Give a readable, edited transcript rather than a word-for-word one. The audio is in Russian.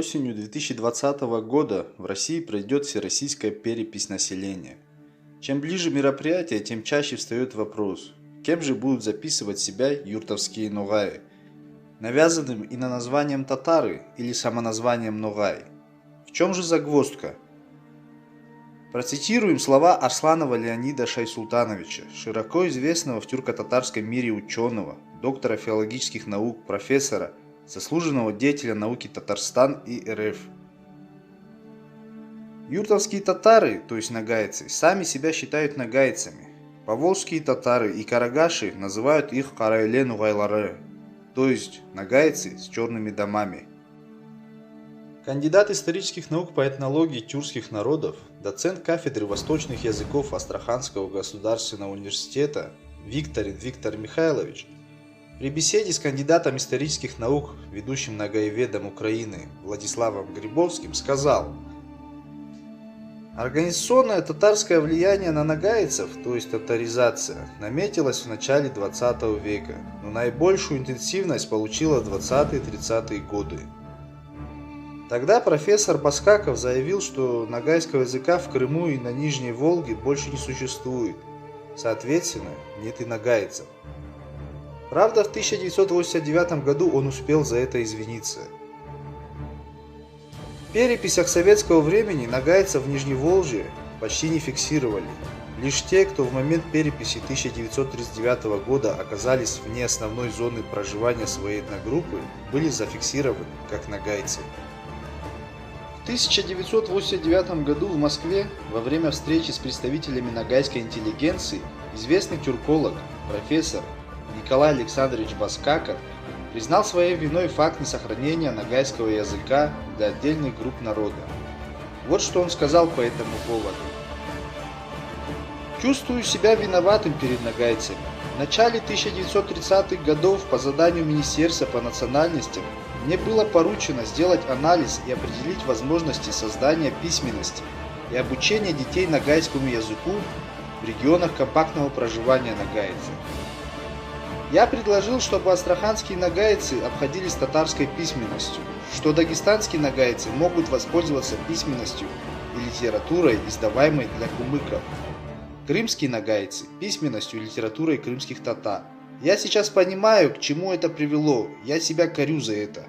Осенью 2020 года в России пройдет всероссийская перепись населения. Чем ближе мероприятие, тем чаще встает вопрос, кем же будут записывать себя юртовские ногаи? Навязанным иноназванием татары или самоназванием ногай? В чем же загвоздка? Процитируем слова Арсланова Леонида Шайсултановича, широко известного в тюрко-татарском мире ученого, доктора филологических наук, профессора, заслуженного деятеля науки Татарстан и РФ. Юртовские татары, то есть нагайцы, сами себя считают нагайцами. Поволжские татары и карагаши называют их карайле нугайлары, то есть нагайцы с черными домами. Кандидат исторических наук по этнологии тюркских народов, доцент кафедры восточных языков Астраханского государственного университета Виктор Михайлович при беседе с кандидатом исторических наук, ведущим нагаеведом Украины Владиславом Грибовским сказал: организационное татарское влияние на нагайцев, то есть татаризация, наметилось в начале 20 века, но наибольшую интенсивность получила в 20-30-е годы. Тогда профессор Баскаков заявил, что нагайского языка в Крыму и на Нижней Волге больше не существует, соответственно, нет и нагайцев. Правда, в 1989 году он успел за это извиниться. В переписях советского времени нагайцев в Нижневолжье почти не фиксировали. Лишь те, кто в момент переписи 1939 года оказались вне основной зоны проживания своей этногруппы, были зафиксированы как нагайцы. В 1989 году в Москве во время встречи с представителями нагайской интеллигенции известный тюрколог, профессор Николай Александрович Баскаков признал своей виной факт несохранения нагайского языка для отдельных групп народа. Вот что он сказал по этому поводу. «Чувствую себя виноватым перед нагайцами. В начале 1930-х годов по заданию Министерства по национальностям мне было поручено сделать анализ и определить возможности создания письменности и обучения детей нагайскому языку в регионах компактного проживания нагайцев. Я предложил, чтобы астраханские нагайцы обходились татарской письменностью, что дагестанские нагайцы могут воспользоваться письменностью и литературой, издаваемой для кумыков. Крымские нагайцы – письменностью и литературой крымских татар. Я сейчас понимаю, к чему это привело, я себя корю за это.